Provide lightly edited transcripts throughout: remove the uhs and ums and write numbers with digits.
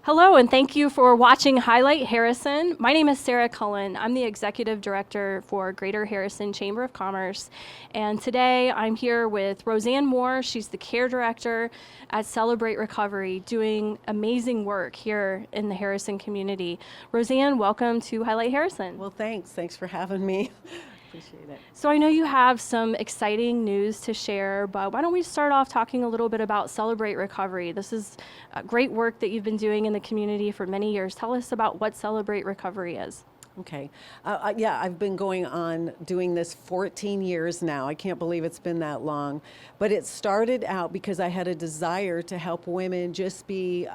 Hello, and thank you for watching Highlight Harrison. My name is Sarah Cullen. I'm the Executive Director for Greater Harrison Chamber of Commerce. And today I'm here with Roseanne Moore. She's the Care Director at Celebrate Recovery, doing amazing work here in the Harrison community. Roseanne, welcome to Highlight Harrison. Well, thanks. Thanks for having me. Appreciate it. So I know you have some exciting news to share, but why don't we start off talking a little bit about Celebrate Recovery? This is great work that you've been doing in the community for many years. Tell us about what Celebrate Recovery is. Okay. Yeah, I've been going on doing this 14 years now. I can't believe it's been that long. But it started out because I had a desire to help women just be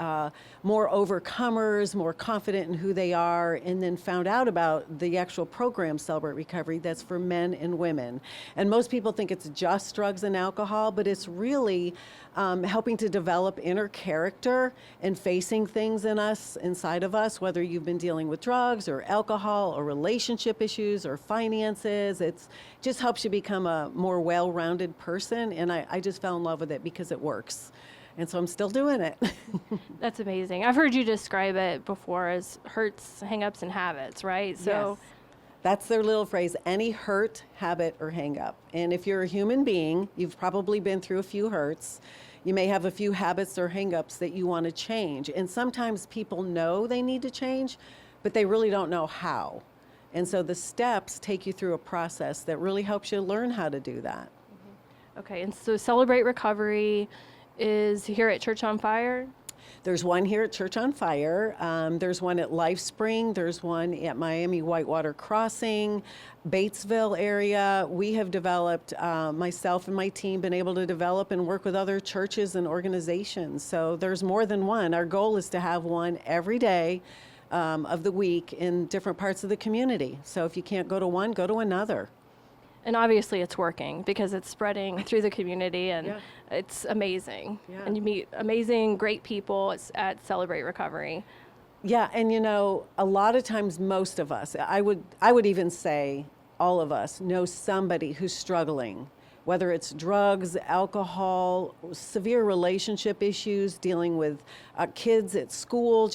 more overcomers, more confident in who they are, and then found out about the actual program, Celebrate Recovery, that's for men and women. And most people think it's just drugs and alcohol, but it's really helping to develop inner character and facing things inside of us, whether you've been dealing with drugs or alcohol or relationship issues or finances. It's just helps you become a more well-rounded person. And I just fell in love with it because it works. And so I'm still doing it. That's amazing. I've heard you describe it before as hurts, hangups, and habits, right? So yes. That's their little phrase, any hurt, habit, or hang up. And if you're a human being, you've probably been through a few hurts. You may have a few habits or hang-ups that you want to change. And sometimes people know they need to change, but they really don't know how. And so the steps take you through a process that really helps you learn how to do that. Mm-hmm. Okay, and so Celebrate Recovery is here at Church on Fire? There's one here at Church on Fire. There's one at Life Spring. There's one at Miami Whitewater Crossing, Batesville area. We have developed, myself and my team, been able to develop and work with other churches and organizations. So there's more than one. Our goal is to have one every day of the week in different parts of the community. So if you can't go to one, go to another. And obviously it's working because it's spreading through the community, and it's amazing. Yeah. And you meet amazing, great people at Celebrate Recovery. Yeah, and you know, a lot of times most of us, I would even say all of us, know somebody who's struggling, whether it's drugs, alcohol, severe relationship issues, dealing with kids at school,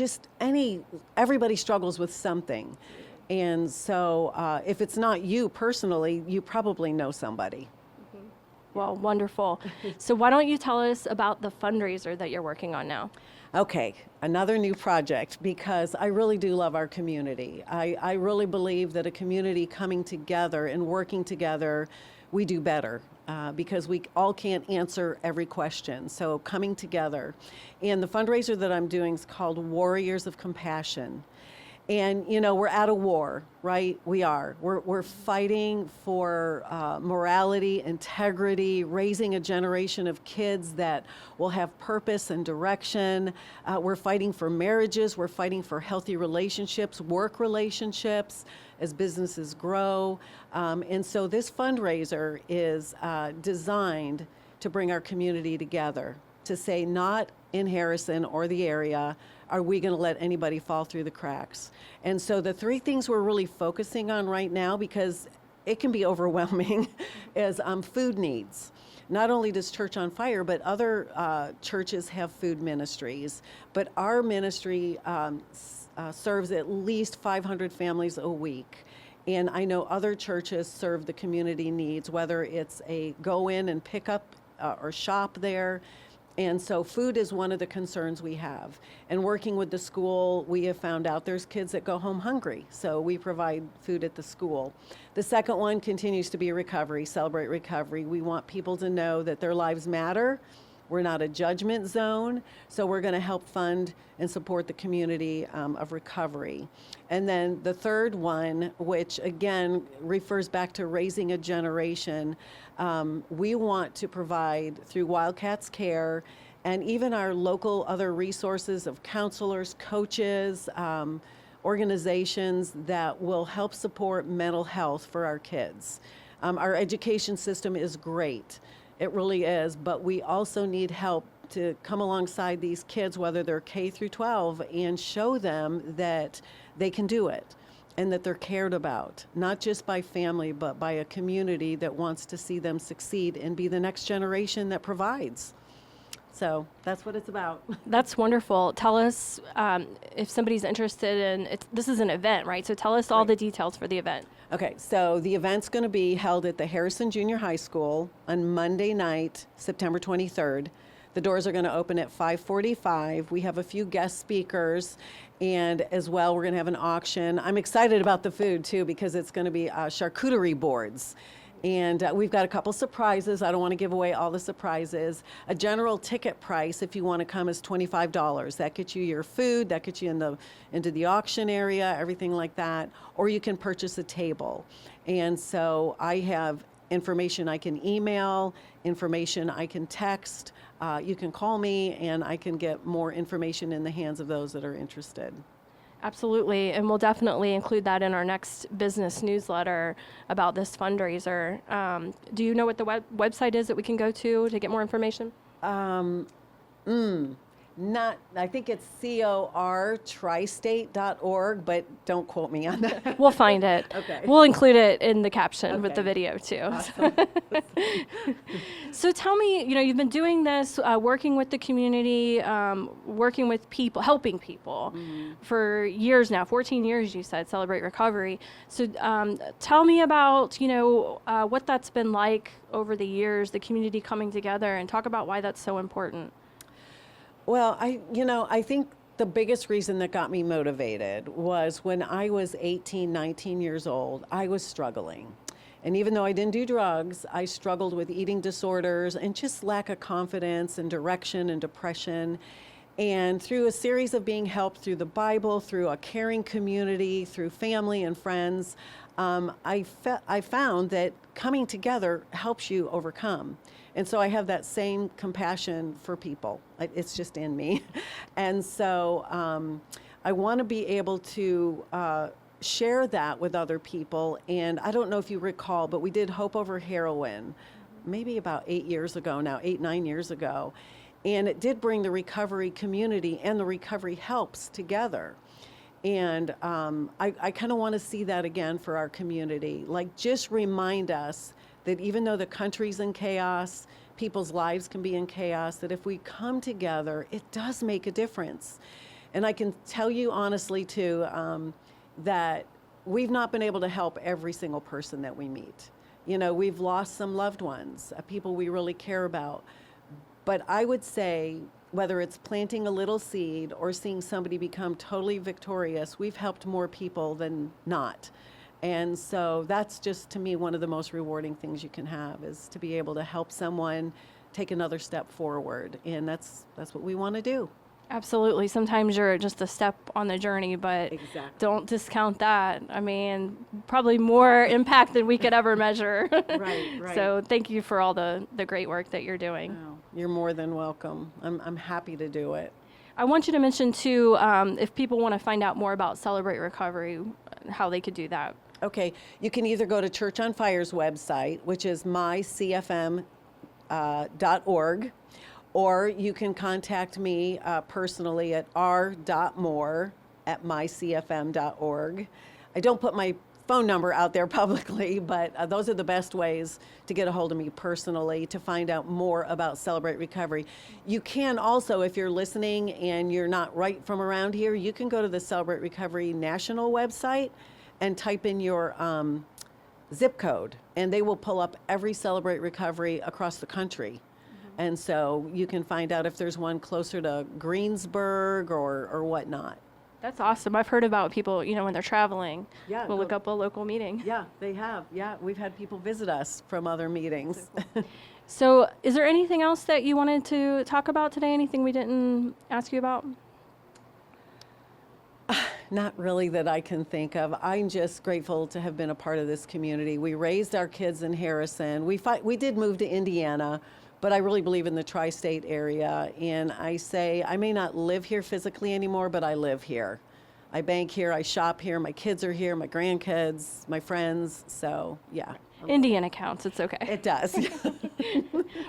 everybody struggles with something. And so if it's not you personally, you probably know somebody. Mm-hmm. Well, wonderful. So why don't you tell us about the fundraiser that you're working on now? Okay, another new project, because I really do love our community. I really believe that a community coming together and working together, we do better. Because we all can't answer every question. So coming together. And the fundraiser that I'm doing is called Warriors of Compassion. And, you know, we're at a war, right? We are. We're fighting for morality, integrity, raising a generation of kids that will have purpose and direction. We're fighting for marriages. We're fighting for healthy relationships, work relationships as businesses grow. And so this fundraiser is designed to bring our community together, to say not in Harrison or the area are we going to let anybody fall through the cracks. And so the three things we're really focusing on right now, because it can be overwhelming, is food needs. Not only does Church on Fire, but other churches have food ministries. But our ministry serves at least 500 families a week. And I know other churches serve the community needs, whether it's a go in and pick up or shop there. And so food is one of the concerns we have. And working with the school, we have found out there's kids that go home hungry. So we provide food at the school. The second one continues to be recovery, Celebrate Recovery. We want people to know that their lives matter. We're not a judgment zone. So we're going to help fund and support the community of recovery. And then the third one, which again refers back to raising a generation, we want to provide through Wildcats Care and even our local other resources of counselors, coaches, organizations that will help support mental health for our kids. Our education system is great. It really is, but we also need help to come alongside these kids, whether they're K through 12, and show them that they can do it and that they're cared about, not just by family, but by a community that wants to see them succeed and be the next generation that provides. So that's what it's about. That's wonderful. Tell us if somebody's interested in this is an event, right? So tell us all the details for the event. Okay, so the event's going to be held at the Harrison Junior High School on Monday night, September 23rd. The doors are going to open at 5:45. We have a few guest speakers, and as well, we're going to have an auction. I'm excited about the food, too, because it's going to be charcuterie boards. And we've got a couple surprises. I don't want to give away all the surprises. A general ticket price, if you want to come, is $25. That gets you your food, that gets you into the auction area, everything like that. Or you can purchase a table. And so I have information I can email, information I can text. You can call me, and I can get more information in the hands of those that are interested. Absolutely, and we'll definitely include that in our next business newsletter about this fundraiser. Do you know what the website is that we can go to get more information? I think it's cortristate.org, but don't quote me on that. We'll find it. Okay. We'll include it in the caption with Okay. the video too. Awesome. So tell me, you've been doing this, working with the community, working with people, helping people for years now, 14 years you said, Celebrate Recovery. So tell me about, what that's been like over the years, the community coming together, and talk about why that's so important. Well, I think the biggest reason that got me motivated was when I was 18, 19 years old, I was struggling. And even though I didn't do drugs, I struggled with eating disorders and just lack of confidence and direction and depression. And through a series of being helped through the Bible, through a caring community, through family and friends, I found that coming together helps you overcome. And so I have that same compassion for people. It's just in me. And so I want to be able to share that with other people. And I don't know if you recall, but we did Hope Over Heroin maybe about 8 years ago now, 9 years ago. And it did bring the recovery community and the recovery helps together. And I kind of want to see that again for our community. Like, just remind us that even though the country's in chaos, people's lives can be in chaos, that if we come together, it does make a difference. And I can tell you honestly, too, that we've not been able to help every single person that we meet. We've lost some loved ones, people we really care about. But I would say, whether it's planting a little seed or seeing somebody become totally victorious, we've helped more people than not. And so that's just, to me, one of the most rewarding things you can have, is to be able to help someone take another step forward. And that's what we want to do. Absolutely. Sometimes you're just a step on the journey, but Exactly. don't discount that. I mean, probably more impact than we could ever measure. Right. So thank you for all the great work that you're doing. Oh, you're more than welcome. I'm happy to do it. I want you to mention, too, if people want to find out more about Celebrate Recovery, how they could do that. Okay, you can either go to Church on Fire's website, which is mycfm.org, or you can contact me personally at r.moore@mycfm.org. I don't put my phone number out there publicly, but those are the best ways to get a hold of me personally to find out more about Celebrate Recovery. You can also, if you're listening and you're not right from around here, you can go to the Celebrate Recovery national website and type in your zip code, and they will pull up every Celebrate Recovery across the country. And so you can find out if there's one closer to Greensburg or whatnot. That's awesome. I've heard about people, when they're traveling, Yeah, will go- look up a local meeting. Yeah, they have. Yeah, we've had people visit us from other meetings. So is there anything else that you wanted to talk about today? Anything we didn't ask you about? Not really that I can think of. I'm just grateful to have been a part of this community. We raised our kids in Harrison. We did move to Indiana, but I really believe in the tri-state area. And I say, I may not live here physically anymore, but I live here. I bank here, I shop here, my kids are here, my grandkids, my friends. So, yeah. Indiana counts. It's okay. It does.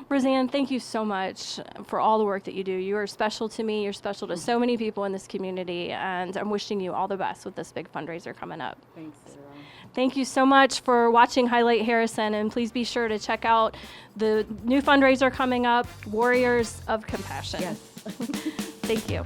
Roseanne, thank you so much for all the work that you do. You are special to me. You're special to so many people in this community, and I'm wishing you all the best with this big fundraiser coming up. Thanks, Sarah. Thank you so much for watching Highlight Harrison, and please be sure to check out the new fundraiser coming up, Warriors of Compassion. Yes. Thank you.